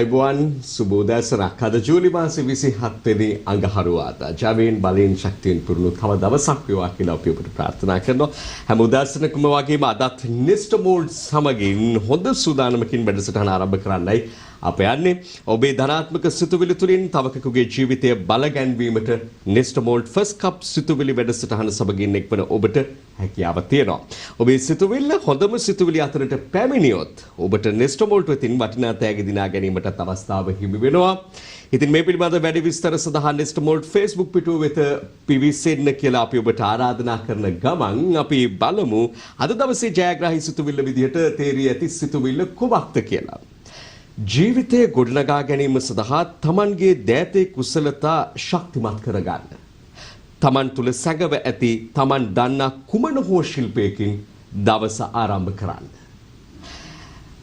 අයිබෝන් සුබෝදෑසනක් අද ජූලි මාසේ 27 වෙනි අඟහරුවාදා ජවයෙන් බලයෙන් ශක්තියෙන් පුරුණු තව දවසක් වේවා කියලා අපි ඔබට ප්‍රාර්ථනා කරනවා. හැම උදෑසනකම වගේම අදත් නෙස්ටමෝල්ඩ් සමගින් හොඳ සූදානමකින් වැඩසටහන ආරම්භ කරන්නයි අප යන්නේ. ඔබේ ධනාත්මක සිතුවිලි තුලින් තවකෙකුගේ ජීවිතය බලගැන්වීමට නෙස්ටමෝල්ඩ් ෆස්ට් කප් සිතුවිලි වැඩසටහන සමගින් එක්වන ඔබට හැකියාව තියෙනවා. ඔබේ සිතුවිල්ල හොඳම සිතුවිලි අතරට පැමිණියොත් ඔබට නෙස්ටමෝල්ඩ් වෙතින් වටිනා තෑගි දිනා ගැනීමටත් අවස්ථාව හිමි වෙනවා. ඉතින් මේ පිළිබඳ වැඩි විස්තර සඳහා නෙස්ටමෝල්ඩ් Facebook පිටුව වෙත පිවිසෙන්න කියලා අපි ඔබට ආරාධනා කරන ගමන් අපි බලමු අද දවසේ ජයග්‍රාහී සිතුවිල්ල විදිහට තේරී ඇති සිතුවිල්ල කුමක්ද කියලා. ජීවිතය ගොඩනගා ගැනීම සඳහා තමන්ගේ දෑතේ කුසලතා ශක්තිමත් කරගන්න. තමන් තුළ සැඟව ඇති තමන් දන්නා කුමන හෝ ශිල්පයකින් දවස ආරම්භ කරන්න.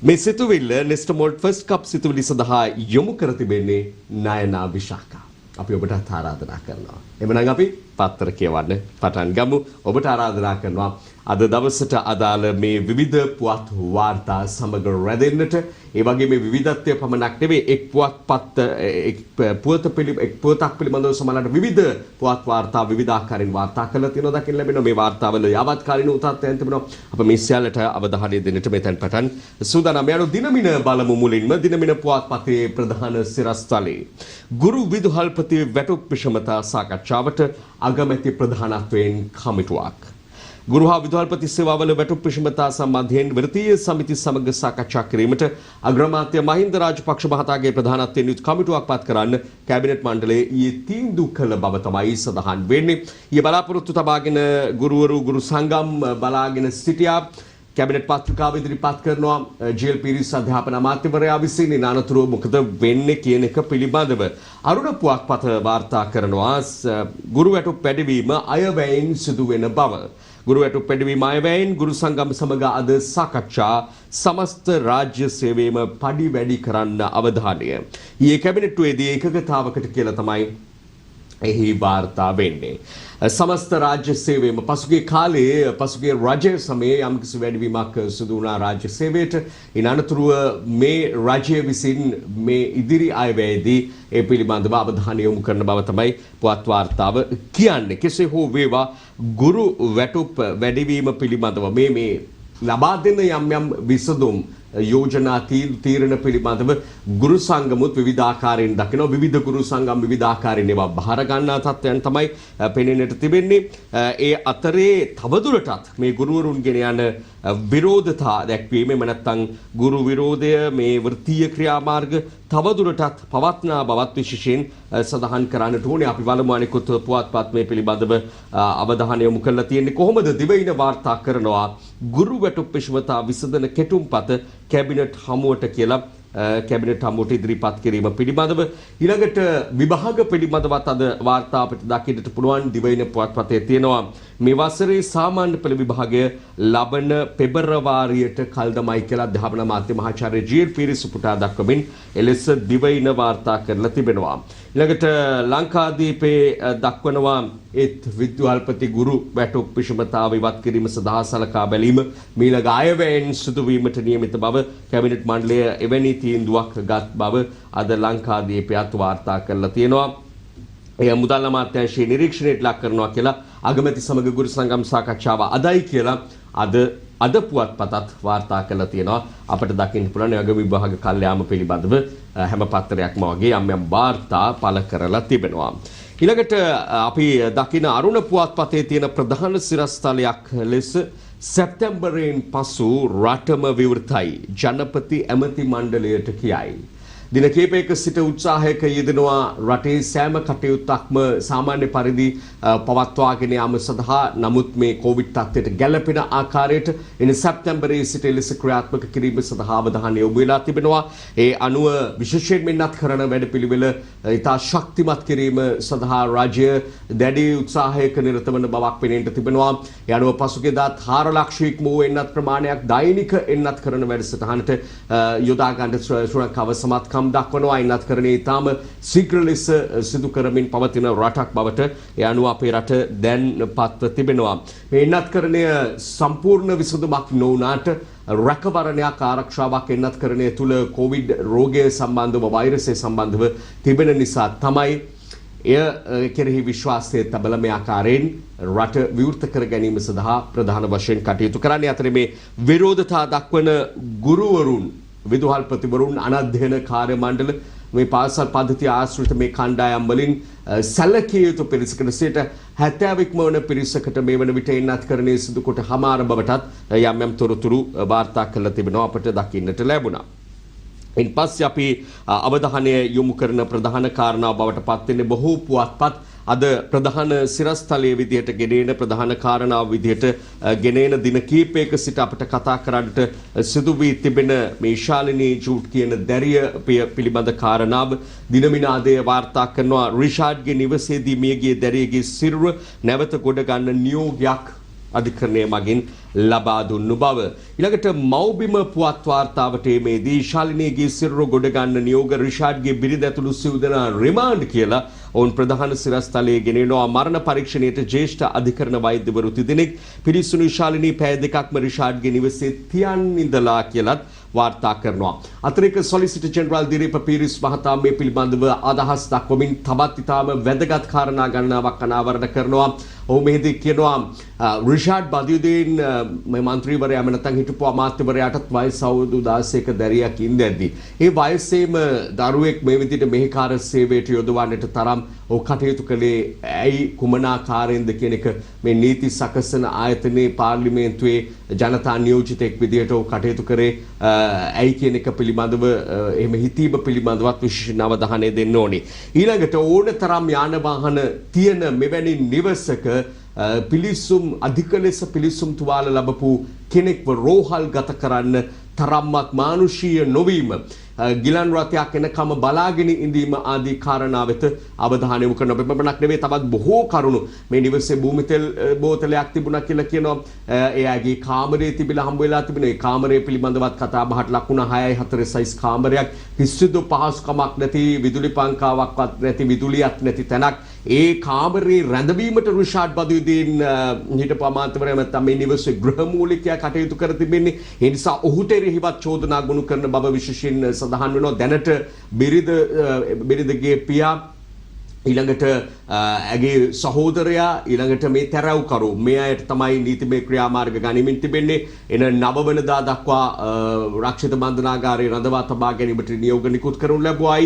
මේ සිතුවිල්ල නෙස්ටමෝල්ඩ් ෆස්ට් කප් සිතුවිලි සඳහා යොමු කර තිබෙන්නේ නයනා විශාඛා. අපි ඔබට ආරාධනා කරනවා. එමනම් අපි පත්තර කියවන්න පටන් ගමු. ඔබට ආරාධනා කරනවා අද දවසට අදාළ මේ විවිධ පුවත් වාර්තා සමග රැඳෙන්නට. ඒ වගේ මේ විවිධත්වය පමණක් නෙවෙයි එක් පුවතක් පිළිබඳව සමහරවිට විවිධ පුවත් වාර්තා විවිධ ආකාරයෙන් වාර්තා කරලා තියෙනවා දකින්න ලැබෙනවා. මේ වාර්තාවල යාවත්කාලින උත්තරයන් තිබෙනවා. අප මේ සියල්ලට අවධානය දෙන්නට මෙතෙන් පටන් සූදානම්. යන දිනමින බලමු. මුලින්ම දිනමින පුවත්පතේ ප්‍රධාන සිරස්තලයේ ගුරු විදුහල්පති වැටුප් විෂමතා සාකච්ඡාවට අගමැති ප්‍රධානත්වයෙන් කමිටුවක්. ගුරු හා විදුහල්පති සේවාවල වැටුප් විෂමතා සම්බන්ධයෙන් වෘත්තීය සමිති සමග සාකච්ඡා කිරීමට අග්‍රාමාත්‍ය මහින්ද රාජපක්ෂ මහතාගේ ප්‍රධානත්වයෙන් යුත් කමිටුවක් පත් කරන්න කැබිනට් මණ්ඩලයේ ඊයේ තීන්දුව කළ බව තමයි සඳහන් වෙන්නේ. ඊයේ බලාපොරොත්තු තබාගෙන ගුරුවරු ගුරු සංගම් බලාගෙන සිටියා. කැබිනට් පත්‍රිකාව ඉදිරිපත් කරනවා ජීල් පීරිස් අධ්‍යාපන අමාත්‍යවරයා විසින්. ඉන් අනතුරුව මොකද වෙන්නේ කියන එක පිළිබඳව අරුණ පුවත්පත වාර්තා කරනවා ගුරු වැටුප් පැඩවීම අයවැයෙන් සිදු වෙන බව. ගුරු වැටුප් පැඩවීම අයවැයෙන් ගුරු සංගම් සමග අද සාකච්ඡා සමස්ත රාජ්‍ය සේවයේම පඩි වැඩි කරන්න අවධානය. ඊයේ කැබිනට්ුවේදී එකගතාවකට කියලා තමයි එහි වාර්තා වෙන්නේ. සමස්ත රාජ්‍ය සේවයේම පසුගිය කාලයේ පසුගිය රජය සමයේ යම්කිසි වැඩිවීමක් සිදු වුණා රාජ්‍ය සේවයට. ඉන් අනතුරුව මේ රජය විසින් මේ ඉදිරි අයවැයේදී ඒ පිළිබඳව අවධානය යොමු කරන බව තමයි පුවත් වාර්තාව කියන්නේ. කෙසේ හෝ වේවා ගුරු වැටුප් වැඩිවීම පිළිබඳව මේ ලබා දෙන යම් විසඳුම් යෝජනා තීරණ පිළිබඳව ගුරු සංගමුත් විවිධාකාරයෙන් දකිනවා. විවිධ ගුරු සංගම් විවිධාකාරයෙන් ඒවා බාර ගන්නා තත්ත්වයන් තමයි පෙනෙන්නට තිබෙන්නේ. ඒ අතරේ තවදුරටත් මේ ගුරුවරුන් ගෙන යන විරෝධතා දැක්වීම එම නැත්නම් ගුරු විරෝධය මේ වෘත්තීය ක්‍රියාමාර්ග තවදුරටත් පවත්නා බවත් විශේෂයෙන් සඳහන් කරන්නට ඕනේ. අපි බලමු අනිකුත් පුවත්පත් මේ පිළිබඳව අවධානය යොමු කරලා තියෙන්නේ කොහොමද දිවයින වාර්තා කරනවා ගුරු වැටුප් විෂමතා විසඳන කෙටුම්පත කැබිනට් හමුවට කියලා කැබිනට් හමුවට ඉදිරිපත් කිරීම පිළිබඳව. ඊළඟට විභාග පිළිබඳවත් අද වාර්තා අපිට දකින්නට පුළුවන් දිවයින පුවත්පතේ තියෙනවා මේ වසරේ සාමාන්‍ය පෙළ විභාගය ලබන පෙබරවාරියට කල් දමයි කියලා අධ්‍යාපන අමාත්‍ය මහාචාර්ය ජී.එල්. පීරිස් උපුටා දක්වමින් එලෙස දිවයින වාර්තා කරලා තිබෙනවා. ඊළඟට ලංකාදීපේ දක්වනවා ඒත් විද්‍යාල්පති ගුරු වැටුප් විෂමතාව ඉවත් කිරීම සඳහා සලකා බැලීම මීළඟ අයවැයෙන් සිදුවීමට නියමිත බව කැබිනට් මණ්ඩලය එවැනි තීන්දුවක් ගත් බව අද ලංකාදීපයත් වාර්තා කරලා තියෙනවා. එය මුදල් අමාත්‍යාංශයේ නිරීක්ෂණයට ලක් කරනවා කියලා අගමැති සමග ගුරු සංගම් සාකච්ඡාව අදයි කියලා අද පුවත්පතත් වාර්තා කරලා තියෙනවා. අපිට දකින්න පුළුවන් ඒ වගේ විභාග කල්යාම පිළිබඳව හැම පත්‍රයක්ම වගේ යම් වාර්තා පළ කරලා තිබෙනවා. ඊළඟට අපි දකින අරුණ පුවත්පතේ තියෙන ප්‍රධාන සිරස්තලයක් ලෙස සැප්තැම්බරයෙන් පසු රටම විවෘතයි ජනපති ඇමති මණ්ඩලයට කියයි. දින කිහිපයක සිට උත්සාහයක යෙදෙනවා රටේ සෑම කටයුත්තක්ම සාමාන්‍ය පරිදි පවත්වාගෙන යාම සඳහා. නමුත් මේ කොවිඩ් තත්ත්වයට ගැළපෙන ආකාරයට එන සැප්තැම්බරයේ සිට ලෙස ක්‍රියාත්මක කිරීම සඳහා අවධානය යොමු වෙලා තිබෙනවා. ඒ අනුව විශේෂයෙන් මෙන්නත් කරන වැඩපිළිවෙල ඉතා ශක්තිමත් කිරීම සඳහා රාජ්‍ය දැඩි උත්සාහයක නිරත වන බවක් පෙනෙන්නට තිබෙනවා. ඒ අනුව පසුගියදා 4 ලක්ෂයක් වූ එන්නත් ප්‍රමාණයක් දෛනික එන්නත් කරන වැඩසටහනට යොදා ගන්න ශ්‍රී ලංකාව සමත් සැලකම් දක්වනවා. ඉන්නත්කරණය ඉතාම ශීඝ්‍ර ලෙස සිදු කරමින් පවතින රටක් බවට ඒ අනුව අපේ රට දැන් පත්ව තිබෙනවා. මේ ඉන්නත්කරණය සම්පූර්ණ විසඳුමක් නොවුනාට රැකවරණයක් ආරක්ෂාවක් ඉන්නත්කරණය තුළ කොවිඩ් රෝගය සම්බන්ධව වෛරසය සම්බන්ධව තිබෙන නිසා තමයි එය කෙරෙහි විශ්වාසය තබල මේ ආකාරයෙන් රට විවෘත කර ගැනීම සඳහා ප්‍රධාන වශයෙන් කටයුතු කරන්නේ. අතර මේ විරෝධතා දක්වන ගුරුවරුන්, විදුහල්පතිවරුන්, අනධ්‍යයන කාර්ය මණ්ඩල, මේ පාසල් පද්ධතිය ආශ්‍රිත මේ කණ්ඩායම් වලින් සැලකිය යුතු පිරිසකට 70%ක්ම වන පිරිසකට මේ වන විට ඉන්නත්කරණය සිදු කොට හමාර බවටත් යම් යම් තොරතුරු වාර්තා කරලා තිබෙනවා අපට දකින්නට ලැබුණා. ඉන් පස්සේ අපි අවධානය යොමු කරන ප්‍රධාන කාරණාව බවට පත් වෙන්නේ බොහෝ පුවත්පත් අද ප්‍රධාන සිරස්තලයේ විදිහට ගෙනෙන ප්‍රධාන කාරණාව විදිහට ගෙනෙන දින කීපයක සිට අපිට කතා කරන්නට සිදු වී තිබෙන මේ ශාලිනී ජූට් කියන දැරිය පිළිබඳ කාරණාව දිනමිනාදයේ වාර්තා කරනවා. රිෂාඩ්ගේ නිවසේදී මියගිය දැරියගේ සිරුර නැවත ගොඩ ගන්න නියෝගයක් අධිකරණය මගින් ලබා දුන්නු බව. ඊළඟට මව්බිම පුවත් වාර්තාවට මේදී ශාලිනීගේ සිරුර ගොඩ ගන්න නියෝග රිෂාඩ්ගේ බිරිඳ ඇතුළු සිව් දෙනා රිමාන්ඩ් කියලා ඔවුන් ප්‍රධාන සිරස්තලයේ ගෙනෙනවා. මරණ පරීක්ෂණයට ජ්‍යෙෂ්ඨ අධිකරණ වෛද්‍යවරු තිදෙනෙක් පිරිසුණු ශාලිනී පැය දෙකක්ම රිෂාඩ්ගේ නිවසේ තියන් ඉඳලා කියලත් වාර්තා කරනවා. අතිරේක සොලිසිටර් ජෙනරාල් දිරීප පීරිස් මහතා මේ පිළිබඳව අදහස් දක්වමින් තවත් ඉතාම වැදගත් කාරණා ගණනාවක් අනාවරණ කරනවා. ඔහු මෙහිදී කියනවා රිෂාඩ් බදියුදීන් මේ මන්ත්‍රීවරයා නැත්නම් හිටපු අමාත්‍යවරයාටත් වයස අවුරුදු 16ක දැරියක් ඉඳද්දී ඒ වයසේම දරුවෙක් මේ විදිහට මෙහෙකාර සේවයට යොදවන්නට තරම් ඔහු කටයුතු කළේ ඇයි කුමන ආකාරයෙන්ද කියන එක මේ නීති සකසන ආයතනයේ පාර්ලිමේන්තුවේ ජනතා නියෝජිතෙක් විදිහට ඔහු කටයුතු කරේ ඇයි කියන එක පිළිබඳව එහෙම හිතීම පිළිබඳවත් විශේෂ අවධානය දෙන්න ඕනේ. ඊළඟට ඕනතරම් යාන වාහන තියෙන මෙවැනි නිවසක පිලිසුම් අධික ලෙස පිලිසුම් තුවාල ලැබපු කෙනෙක්ව රෝහල් ගත කරන්න තරම්වත් මානුෂීය නොවීම, ගිලන් රථයක් එනකම බලාගෙන ඉඳීම ආදී කාරණා වෙත අවධානය යොමු කරන බබනක් නෙවෙයි තවත් බොහෝ කරුණු මේ නිවසේ භූමිතෙල් බෝතලයක් තිබුණා කියලා කියනවා. එයාගේ කාමරයේ තිබිලා හම්බ වෙලා තිබෙන ඒ කාමරය පිළිබඳවත් කතා බහට ලක් වුණා. 6.4 සයිස් කාමරයක්, කිසිදු පහසුකමක් නැති, විදුලි පංකාවක්වත් නැති, විදුලියක් නැති තැනක්. ඒ කාමරේ රැඳවීමට රිෂාඩ් බදියුදීන් හිටපු අමාත්‍යවරයා නැත්නම් මේ නිවසේ ගෘහමූලිකයා කටයුතු කර තිබෙන්නේ. ඒ නිසා ඔහුට එරෙහිවත් චෝදනා ගොනු කරන බව විශේෂයෙන් සඳහන් වෙනවා. දැනට බිරිඳගේ පියා, ඊළඟට ඇගේ සහෝදරයා, ඊළඟට මේ තැරැව්කරු, මේ අයට තමයි නීතිමය ක්‍රියාමාර්ග ගනිමින් තිබෙන්නේ. එන 9 වෙනිදා දක්වා රක්ෂිත බන්ධනාගාරයේ රඳවා තබා ගැනීමට නියෝග නිකුත් කරනු ලැබුවා.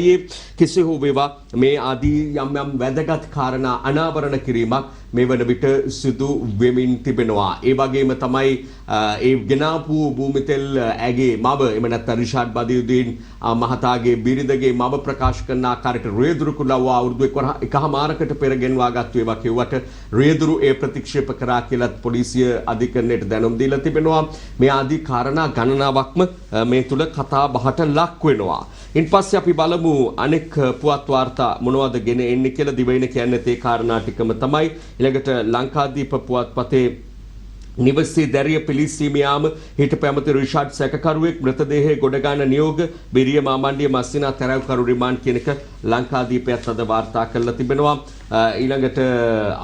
කෙසේ හෝ වේවා මේ ආදී යම් යම් වැදගත් කාරණා අනාවරණ කිරීමක් මේ වන විට සිදු වෙමින් තිබෙනවා. ඒ වගේම තමයි ඒ ගෙනාපු භූමිතෙල් ඇගේ මව, එම නැත්නම් රිෂාඩ් බදියුදීන් මහතාගේ බිරිඳගේ මව ප්‍රකාශ කරන ආකාරයට රියදුරු කුලව්වා අවුරුදු 1.5 පෙර ගෙන්වා ගත්තු ඒවා කිව්වට රියදුරු ඒ ප්‍රතික්ෂේප කරා කියලත් පොලිසිය අධිකරණයට දැනුම් දීලා තිබෙනවා. මේ ආදී කාරණා ගණනාවක්ම මේ තුල කතා බහට ලක් වෙනවා. ඉන් පස්සේ අපි බලමු අනෙක් පුවත් වාර්තා මොනවද ගෙන එන්නේ කියලා. දිවයින කියන්නේ ඒ කාරණා ටිකම තමයි. ඊළඟට ලංකාදීප පුවත්පතේ නිවසේ දැරිය පිළිස්සීම යාම හිටපු ඇමති රිෂාඩ් සැකකරුවෙක් මෘතදේහය ගොඩ ගන්න නියෝග බිරිය මාමණ්ඩිය මස්සිනා තැරැව්කරු රිමාන්ඩ් කියන එක ලංකාදීපයත් අද වාර්තා කරලා තිබෙනවා. ඊළඟට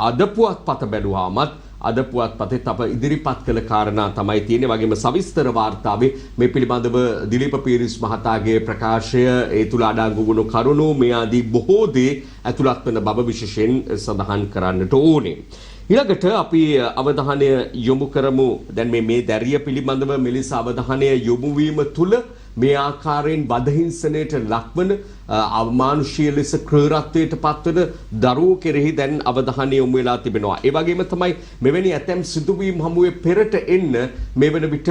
අද පුවත්පත බැලුවාමත් අද පුවත්පතේ අප ඉදිරිපත් කළ කාරණා තමයි තියෙන්නේ. වගේම සවිස්තර වාර්තාවේ මේ පිළිබඳව දිලීප පීරිස් මහතාගේ ප්‍රකාශය, ඒ තුල අඩංගු වුණු කරුණු, මේ ආදී බොහෝ දේ ඇතුළත් වන බව විශේෂයෙන් සඳහන් කරන්නට ඕනේ. ඊළඟට අපි අවධානය යොමු කරමු දැන් මේ දැරිය පිළිබඳව මෙලෙස අවධානය යොමු වීම තුල මේ ආකාරයෙන් බදහිංසනයට ලක්වන අමානුෂීය ලෙස ක්‍රූරත්වයට පත්වන දරුවෝ කෙරෙහි දැන් අවධානය යොමු වෙලා තිබෙනවා. ඒ වගේම තමයි මෙවැනි ඇතැම් සිදුවීම් හමුවේ පෙරට එන්න මේ වන විට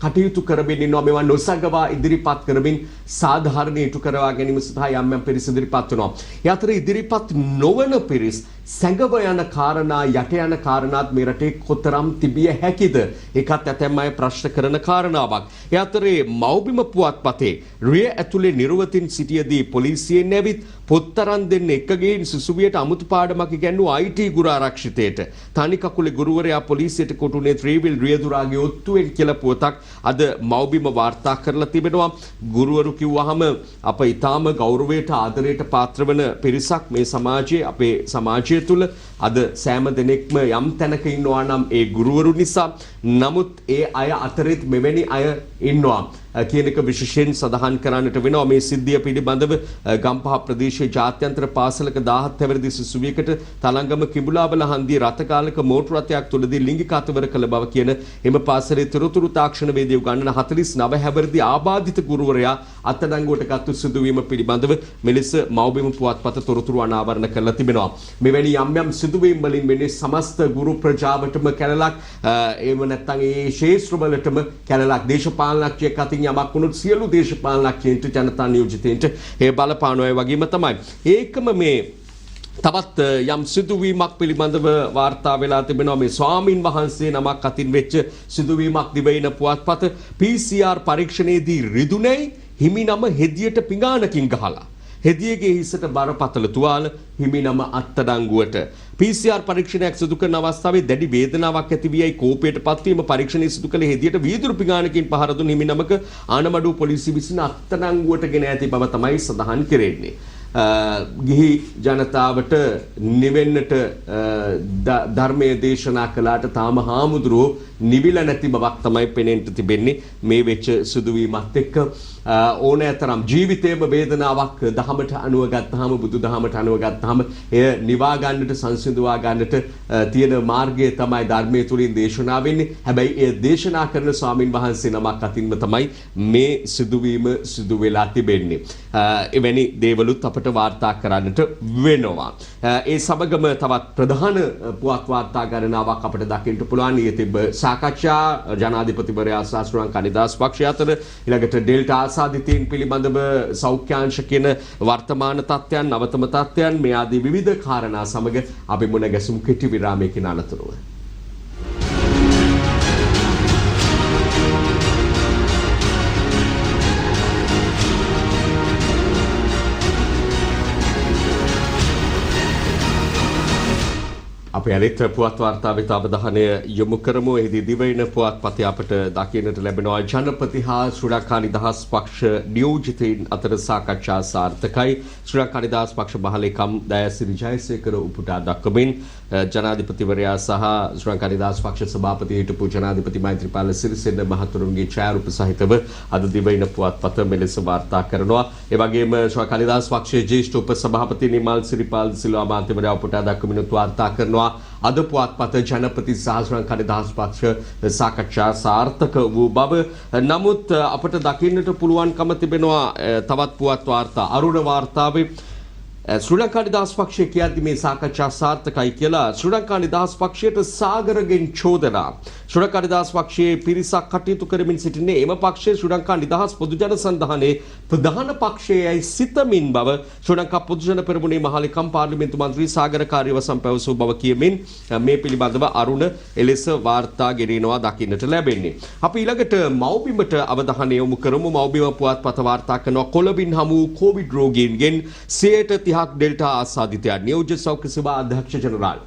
කටයුතු කරමින් ඉන්නවා. මේවා නොසගවා ඉදිරිපත් කරමින් සාධාරණ ඉටු කරවා ගැනීම සඳහා යම් යම් පිරිස් ඉදිරිපත් වෙනවා. ඒ අතර ඉදිරිපත් නොවන පිරිස් සැඟව යන කාරණා, යට යන කාරණාත් මේ රටේ කොතරම් තිබිය හැකිද? ඒකත් ඇතැම් අය ප්‍රශ්න කරන කාරණාවක්. ඒ අතරේ මව්බිම පුවත්පතේ රිය ඇතුලේ නිර්වෘත සමතින් සිටියදී පොලිසියෙන් ඇවිත් පොත්තරන් දෙන්න එකගෙන් සිසුවියට අමුතු පාඩමක් ඉගැන්වූ IT ගුරු ආරක්ෂිතයට තනි කකුලේ ගුරුවරයා පොලිසියට කොටුනේ ත්‍රිවිල් රියදුරාගේ ඔත්තුවෙන් කියලා පුවතක් අද මව්බිම වාර්තා කරලා තිබෙනවා. ගුරුවරු කිව්වහම අප ඊටාම ගෞරවයට ආදරයට පාත්‍ර වන පිරිසක් මේ සමාජයේ අපේ සමාජය තුළ අද සෑම දෙනෙක්ම යම් තැනක ඉන්නවා නම් ඒ ගුරුවරු නිසා. නමුත් ඒ අය අතරෙත් මෙවැනි අය ඉන්නවා කියන එක විශේෂයෙන් සඳහන් කරන්නට වෙනවා. මේ සිද්ධිය පිළිබඳව ගම්පහ ප්‍රදේශයේ ජාත්‍යන්තර පාසලක 17 වෙනි සිසුවියකට තලංගම කිඹුලාවල හන්දියේ රථකාලක මෝටර රථයක් තුලදී ලිංගික අතවර කළ බව කියන එම පාසලේ තොරතුරු තාක්ෂණ වේදිකා උගන්වන 49 හැවිරිදි ආබාධිත ගුරුවරයා අත්අඩංගුවට ගත්තු සිදුවීම පිළිබඳව මෙලෙස මව්බිම පුවත්පත තොරතුරු අනාවරණ කරලා තිබෙනවා. මෙවැනි යම් යම් සිදුවීම් වලින් මෙන්නේ සමස්ත ගුරු ප්‍රජාවටම කැලලක් එහෙම නැත්නම් ඒ ශේෂ්ත්‍රවලටම කැලලක් දේශපාලනඥයෙක් අතින් යමක් වුණොත් සියලු දේශපාලනඥයින්ට ජනතා නියෝජිතයින්ට ඒ බලපානවා වගේම තමයි. ඒකම මේ තවත් යම් සිදුවීමක් පිළිබඳව වාර්තා වෙලා තිබෙනවා. මේ ස්වාමින් වහන්සේ නමක් අතින් වෙච්ච සිදුවීමක් දිවයින පුවත්පත PCR පරීක්ෂණයේදී රිදුනයි හිමිනම හෙදියට පිඟානකින් ගහලා හෙදියගේ හිසට බරපතල තුවාල හිමිනම අත්අඩංගුවට. PCR පරීක්ෂණයක් සිදු කරන අවස්ථාවේ දැඩි වේදනාවක් ඇති වියයි කෝපයට පත්වීම පරීක්ෂණය සිදු කළ හෙදියට වීදුරු පිඟානකින් පහර දුන් හිමිනමක ආනමඩුව පොලිසිය විසින් අත්අඩංගුවට ගෙන ඇති බව තමයි සඳහන් කෙරෙන්නේ. ගිහි ජනතාවට නිවෙන්නට ධර්මයේ දේශනා කළාට තාම හාමුදුරුවෝ නිවිල නැති බවක් තමයි පෙනෙන්න තිබෙන්නේ මේ වෙච්ච සිදුවීමත් එක්ක. ඕනෑතරම් ජීවිතේම වේදනාවක් දහමට අනුව ගත්තාම බුදු දහමට අනුව ගත්තාම එය නිවා ගන්නට සංසිඳුවා ගන්නට තියෙන මාර්ගය තමයි ධර්මයේ තුලින් දේශනා වෙන්නේ. හැබැයි ඒ දේශනා කරන ස්වාමින් වහන්සේ නමක් අතින්ම තමයි මේ සිදුවීම සිදු වෙලා තිබෙන්නේ. එවැනි දේවලුත් අපට වාර්තා කරන්නට වෙනවා. ඒ සමගම තවත් ප්‍රධාන පුවත් වාර්තා ගණනාවක් අපට දකින්න පුළුවන්. ඊයේ තිබ්බ සාකච්ඡා ජනාධිපතිවරයා ශ්‍රී ලංකා නිදහස් පක්ෂය අතර ඊළඟට ඩෙල්ටා ආසාදිතයින් පිළිබඳව සෞඛ්‍යාංශ කියන වර්තමාන තත්ත්වයන් නවතම තත්ත්වයන් මේ ආදී විවිධ කාරණා සමග අපි මුණ ගැසුම් කෙටි විරාමයකින් අනතුරුව අපි අනිත් පුවත් වාර්තාවට අවධානය යොමු කරමු. එහිදී දිවයින පුවත්පතේ අපට දකින්නට ලැබෙනවා ජනපති හා ශ්‍රී ලංකා නිදහස් පක්ෂ නියෝජිතයින් අතර සාකච්ඡා සාර්ථකයි. ශ්‍රී ලංකා නිදහස් පක්ෂ මහලේකම් දයාසිරි ජයසේකර උපුටා දක්වමින් ජනාධිපතිවරයා සහ ශ්‍රී ලංකා නිදහස් පක්ෂ සභාපති හිටපු ජනාධිපති මෛත්‍රීපාල සිරිසේන මහතුරුන්ගේ ඡායාරූප සහිතව අද දිවයින පුවත්පත මෙලෙස වාර්තා කරනවා. ඒ වගේම ශ්‍රී ලංකා නිදහස් පක්ෂයේ ජ්‍යෙෂ්ඨ උපසභාපති නිමල් සිරිපාල් සිල්වා මහත්මයා උපුටා දක්වමින් වාර්තා කරනවා. අද පුවත්පත ජනපති සහ ශ්‍රී ලංකා නිදහස් පක්ෂ සාකච්ඡා සාර්ථක වූ බව. නමුත් අපට දකින්නට පුළුවන්කම තිබෙනවා තවත් පුවත් වාර්තා අරුණ වාර්තාවේ ශ්‍රී ලංකා නිදහස් පක්ෂය කියද්දි මේ සාකච්ඡා සාර්ථකයි කියලා ශ්‍රී ලංකා නිදහස් පක්ෂයට සාගරගෙන් චෝදනා. ශ්‍රී ලංකා නිදහස් පක්ෂයේ පිරිසක් කටයුතු කරමින් සිටින්නේ එම පක්ෂයේ ශ්‍රී ලංකා නිදහස් පොදුජන සන්ධානයේ ප්‍රධාන පක්ෂයයි සිතමින් බව ශ්‍රී ලංකා පොදුජන පෙරමුණේ මහලේකම් පාර්ලිමේන්තු මන්ත්‍රී සාගර කාර්යවසම් පැවසූ බව කියමින් මේ පිළිබඳව අරුණ එලෙස වාර්තා ගෙනිනවා දකින්නට ලැබෙන්නේ. අපි ඊළඟට මව්බිමට අවධානය යොමු කරමු. මව්බිම පුවත්පත වාර්තා කරනවා කොළඹින් හමු කොවිඩ් රෝගීන්ගෙන් 30% ඩෙල්ටා ආසාදිතයන් නියෝජ්‍ය සෞඛ්‍ය සේවා අධ්‍යක්ෂ ජනරාල්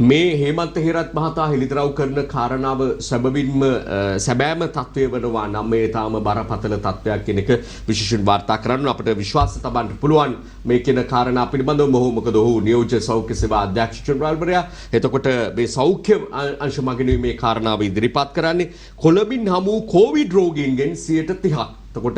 මේ හේමන්ත හේරත් මහතා හෙළිදරව් කරන කාරණාව සැබෑම තත්ත්වය වෙනවා නම් මේ තාම බරපතල තත්ත්වයක් කියන එක විශේෂයෙන් වාර්තා කරන්න අපිට විශ්වාස තබන්න පුළුවන් මේ කියන කාරණා පිළිබඳව. මොකද ඔහු නියෝජ්‍ය සෞඛ්‍ය සේවා අධ්‍යක්ෂ ජනරාල්වරයා. එතකොට මේ සෞඛ්‍ය අංශ මගින් මේ කාරණාව ඉදිරිපත් කරන්නේ කොළඹින් හමු කොවිඩ් රෝගීන්ගෙන් 30%. එතකොට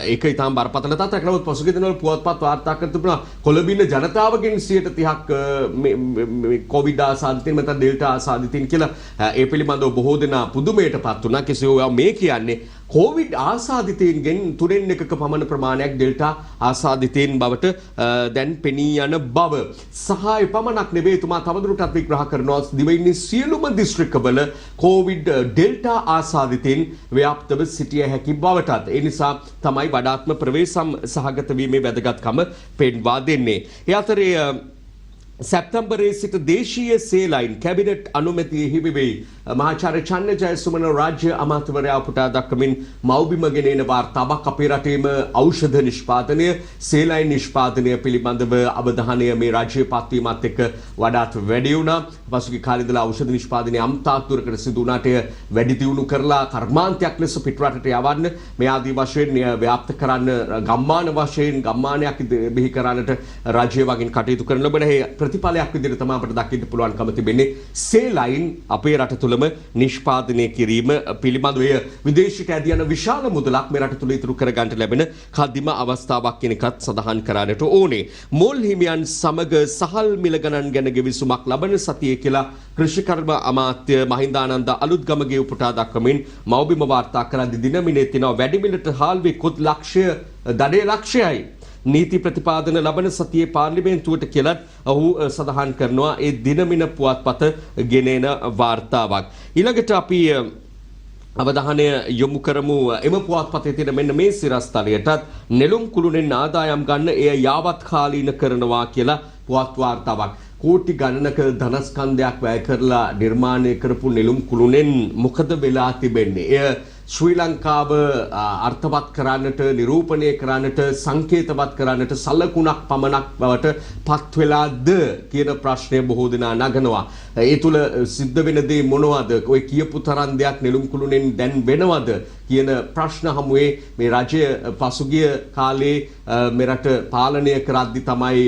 ඒක ඊටාම් බරපතල තත්ත්වයක්. නමුත් පසුගිය දිනවල පුවත්පත් වාර්තා කර තිබුණා කොළඹින ජනතාවගෙන් 30%ක් මේ කොවිඩ් ආසාදිතින් නැත්නම් ඩෙල්ටා ආසාදිතින් කියලා ඒ පිළිබඳව බොහෝ දෙනා පුදුමයටපත් වුණා. කෙසේ මේ කියන්නේ කොවිඩ් ආසාදිතයින්ගෙන් 3/1ක පමණ ප්‍රමාණයක් ඩෙල්ටා ආසාදිතයින් බවට දැන් පෙනී යන බව. සහ එපමණක් නෙවෙයි තුමා තවදුරටත් විග්‍රහ කරනවා දිවයිනේ සියලුම දිස්ත්‍රික්කවල කොවිඩ් ඩෙල්ටා ආසාදිතයින් ව්‍යාප්තව සිටිය හැකි බවටත්. ඒ නිසා තමයි වඩාත්ම ප්‍රවේශම් සහගත වීමේ වැදගත්කම පෙන්වා දෙන්නේ. ඒ අතරේ සැප්තැම්බරයේ සිට දේශීය සේලයින් කැබිනට් අනුමැතිය හිමි වෙයි. මහාචාර්ය චන්න ජයසුමන රාජ්‍ය අමාත්‍යවරයා පුටා දක්වමින් මව්බිම ගෙන එන වාර්තාවක් අපේ රටේම ඖෂධ නිෂ්පාදනය සේලයින් නිෂ්පාදනය පිළිබඳව අවධානය මේ රාජ්‍ය පත්වීමත් එක්ක වඩාත් වැඩි වුණා. පසුගිය කාලේ ඉඳලා ඖෂධ නිෂ්පාදනය අම්තාක් දුරකට සිදු වුණාට වැඩි දියුණු කරලා කර්මාන්තයක් ලෙස පිටරටට යවන්න මේ ආදී වශයෙන් ව්‍යාප්ත කරන්න ගම්මාන වශයෙන් ගම්මානයක් බිහි කරන්නට රාජ්‍ය වගින් කටයුතු කරන ලබන ප්‍රතිඵලයක් විදිහට තමයි අපිට දකින්න පුළුවන්කම තිබෙන්නේ සේලයින් අපේ රට තුළම නිෂ්පාදනය කිරීම පිළිබඳව විදේශික ඇදියන විශාල මුදලක් මේ රට තුළ ඉතුරු කර ගන්නට ලැබෙන කදිම අවස්ථාවක් කියන එකත් සඳහන් කරන්නට ඕනේ. මෝල් හිමියන් සමග සහල් මිල ගණන් ගැන ගෙවිසුමක් ලබන සතියේ කියලා කෘෂිකර්ම අමාත්‍ය මහින්දානන්ද අලුත්ගමගේ උපුටා දක්වමින් මව්බිම වාර්තා කරද්දී දිනමිනේ තිනවා වැඩි මිලට හාල් වේ කොත් ලක්ෂය දඩේ ලක්ෂයයි. නීති ප්‍රතිපාදන ලබන සතියේ පාර්ලිමේන්තුවට කියලත් ඔහු සඳහන් කරනවා ඒ දිනමින පුවත්පත ගෙනෙන වාර්තාවක්. ඊළඟට අපි අවධානය යොමු කරමු එම පුවත්පතේ තියෙන මෙන්න මේ සිරස්තලයටත් නෙළුම් කුළුණෙන් ආදායම් ගන්න එය යාවත් කාලීන කරනවා කියලා පුවත් වාර්තාවක්. කෝටි ගණනක ධනස්කන්ධයක් වැය කරලා නිර්මාණය කරපු නෙළුම් කුළුණෙන් මොකද වෙලා තිබෙන්නේ? එය ශ්‍රී ලංකාව අර්ථවත් කරන්නට නිරූපණය කරන්නට සංකේතවත් කරන්නට සලකුණක් පමණක් බවට පත් වෙලාද කියන ප්‍රශ්නය බොහෝ දෙනා නගනවා. ඒ තුල සිද්ධ වෙන දේ මොනවද? ඔය කියපු තරම් දෙයක් නෙළුම් කුළුණෙන් දැන් වෙනවද කියන ප්‍රශ්න හමුවේ මේ රජය පසුගිය කාලේ මෙරට පාලනය කරද්දි තමයි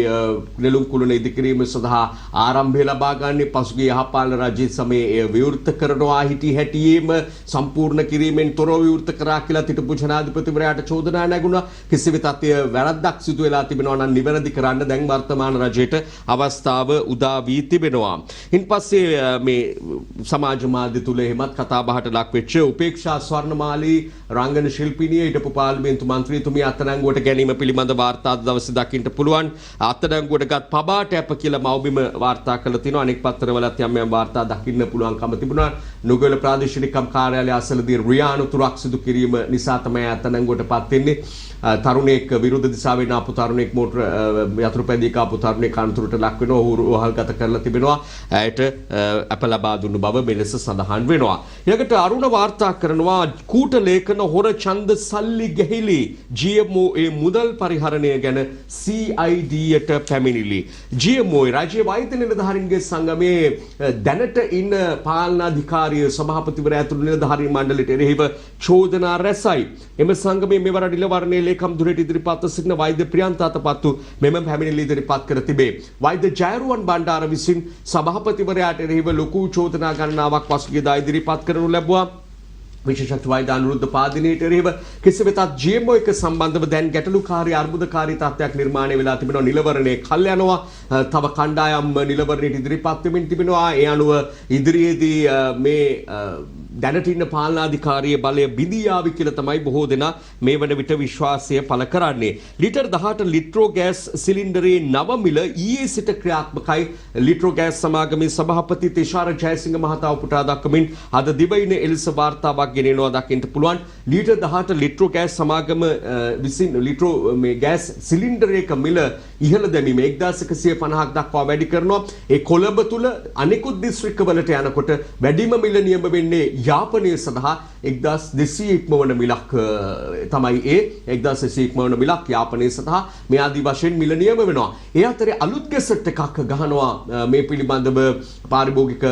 නෙළුම් කුළුණ ඉදිකිරීම සඳහා ආරම්භය ලබා ගන්නේ. පසුගිය යහපාලන රජයේ සමයේ එය විවෘත කරනවා හිටි හැටියේම සම්පූර්ණ කිරීමෙන් තොරව විවෘත කරා කියලා හිටපු ජනාධිපතිවරයාට චෝදනා නැගුණා. කිසිවිටත් එය වැරද්දක් සිදු වෙලා තිබෙනවා නම් නිවැරදි කරන්න දැන් වර්තමාන රජයට අවස්ථාව උදා වී තිබෙනවා. ඉන්පස්සේ මේ සමාජ මාධ්‍ය තුල එහෙමත් කතා බහට ලක් වෙච්ච උපේක්ෂා ස්වර්ණමාලී රංගන ශිල්පිනිය හිටපු පාර්ලිමේන්තු මන්ත්‍රීතුමිය අත්අඩංගුවට ගැනීම පිළිබඳ වාර්තා දවසේ දකින්න පුළුවන්. අත්අඩංගුවට ගත් පබාට අප කියලා මව්බිම වාර්තා කළා තිනවා. අනෙක් පත්තරවලත් යම් යම් වාර්තා දකින්න පුළුවන්කම තිබුණා. නුගල ප්‍රාදේශීය කාර්යාලය අසලදී රියානු තුරක් සිදු කිරීම නිසා තමයි අත්අඩංගුවට පත් වෙන්නේ. තරුණයෙක් විරුද්ධ දිශාවෙන් ආපු තරුණයෙක් මෝටර යතුරුපැදියක ආපු තරුණයෙක් අනතුරට ලක් වෙනවා. ඔහු රෝහල්ගත කරලා තිබෙනවා. ඇයට අප ලබා දුන්නු බව මෙලෙස සඳහන් වෙනවා. ඊළඟට අරුණ වාර්තා කරනවා කූට ලේඛන හොර ඡන්ද සල්ලි ගැහිලි GMO ඒ මුදල් පරිහරණය ගැන CID-යට පැමිණිලි. GMO රාජ්‍ය වෛද්‍ය නිලධාරීන්ගේ සංගමයේ දැනට ඉන්න පාලනාධිකාරිය සභාපතිවරයා ඇතුළු නිලධාරීන් මණ්ඩලයට එරෙහිව චෝදනා රැසයි. එම සංගමයේ මෙවර නිලවරණයේ ලේකම් දුරට ඉදිරිපත් සිටින වෛද්‍ය ප්‍රියන්ත අතපත්තු මෙම පැමිණිලි ඉදිරිපත් කර තිබේ. වෛද්‍ය ජයරුවන් බණ්ඩාර විසින් සභාපතිවරයාට එරෙහිව ලොකු චෝදනා ගණනාවක් පසුගියදා ඉදිරිපත් කරනු ලැබුවා. විශේෂ වෛද්‍ය අනුරුද්ධ පාදිනේට එරෙහිව කෙසේවෙතත් GMO එක සම්බන්ධව දැන් ගැටලුකාරී අර්බුදකාරී තත්ත්වයක් නිර්මාණය වෙලා තිබෙනවා. නිලවරණයේ කල් යනවා. තව කණ්ඩායම් නිලවරණයට ඉදිරිපත් වෙමින් තිබෙනවා. ඒ අනුව ඉදිරියේදී මේ දැනට ඉන්න පාලනාධිකාරියේ බලය බිඳී යාවි කියලා තමයි බොහෝ දෙනා මේ වන විට විශ්වාසය පළ කරන්නේ. ලිටර් 18 ලිට්‍රෝ ගෑස් සිලින්ඩරේ නව මිල ඊයේ සිට ක්‍රියාත්මකයි. ලිට්‍රෝ ගෑස් සමාගමේ සභාපති තේශාර ජයසිංහ මහතා උපුටා දක්වමින් අද දිවයින එලෙස වාර්තාවක් ගෙනෙනවා දකින්න පුළුවන්. ලිටර් 18 ලිට්‍රෝ ගෑස් සමාගම විසින් ලිට්‍රෝ මේ ගෑස් සිලින්ඩරයක මිල ඉහළ දැමීම 1150ක් දක්වා වැඩි කරනවා. ඒ කොළඹ තුල අනෙකුත් දිස්ත්‍රික්කවලට යනකොට වැඩිම මිල නියම වෙන්නේ යාපනය සඳහා 1200 ඉක්මවන මිලක් තමයි ඒ 1200 ඉක්මවන මිලක් යාපනය සඳහා මේ ආදී වශයෙන් මිල නියම වෙනවා. ඒ අතරේ අලුත් ගැසට් එකක් ගහනවා මේ පිළිබඳව පාරිභෝගික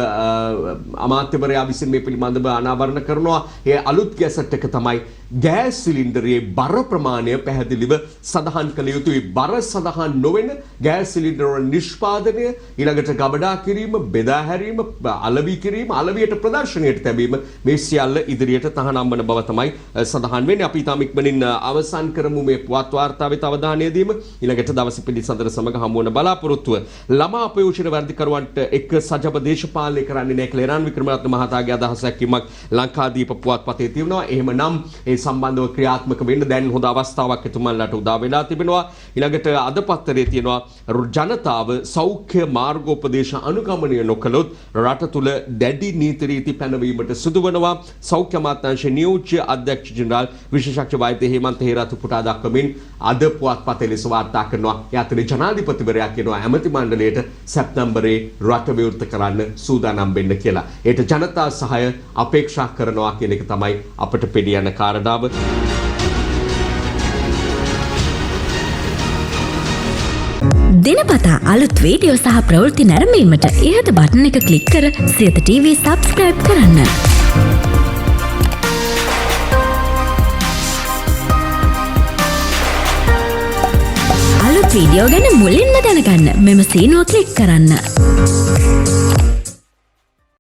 අමාත්‍යවරයා විසින් මේ පිළිබඳව අනාවරණ කරනවා. ඒ අලුත් ගැසට් එක තමයි ගෑස් සිලින්ඩරයේ බර ප්‍රමාණය පැහැදිලිව සඳහන් කළ යුතුයි. බර සඳහන් නොවන ගෑස් සිලින්ඩර වල නිෂ්පාදනය ඊළඟට ගබඩා කිරීම බෙදා හැරීම අලෙවි කිරීම අලෙවියට ප්‍රදර්ශනයට තැබීම මේ සියල්ල ඉදිරියට තහනම් වන බව තමයි සඳහන් වෙන්නේ. අපි තාම ඉක්මනින් අවසන් කරමු මේ පුවත් වාර්තාවේ අවධානය දීම. ඊළඟට දවසේ පිළිසඳර සමග හමු වන බලාපොරොත්තුව ළමා අපයෝජන වර්ධකරුවන්ට එක් සජබ දේශපාලනය කරන්නේ නැහැ කියලා එරන් වික්‍රමරත්න මහතාගේ අදහසක් කිමක් ලංකාදීප පුවත්පතේ තියෙනවා. එහෙමනම් ඒ සම්බන්ධව ක්‍රියාත්මක වෙන්න දැන් හොඳ අවස්ථාවක් එතුමන්ලාට උදා වෙලා තිබෙනවා. ඊළඟට අද පත්තරේ තියෙනවා ජනතාව සෞඛ්‍ය මාර්ගෝපදේශ අනුගමනය නොකළොත් රට තුල දැඩි නීති රීති පැනවීමට සිදුවනවා. සෞඛ්‍ය අමාත්‍යාංශයේ නියෝජ්‍ය අධ්‍යක්ෂ ජෙනරාල් විශේෂඥ වෛද්‍ය හේමන්ත හේරතු පුටා දක්වමින් අද පුවත්පතේ ලෙස වාර්තා කරනවා. ඒ අතරේ ජනාධිපතිවරයා කියනවා ඇමති මණ්ඩලයට සැප්තැම්බරේ රට විවෘත කරන්න සූදානම් වෙන්න කියලා. ඒට ජනතා සහාය අපේක්ෂා කරනවා කියන එක තමයි අපට පෙළී යන කාරණාව. දිනපතා අලුත් වීඩියෝ සහ ප්‍රවෘත්ති නැරඹීමට ඉහත බටන් එක ක්ලික් කර සියත TV සබ්ස්ක්‍රයිබ් කරන්න. අලුත් වීඩියෝ ගැන මුලින්ම දැනගන්න මෙම සීනුව ක්ලික් කරන්න.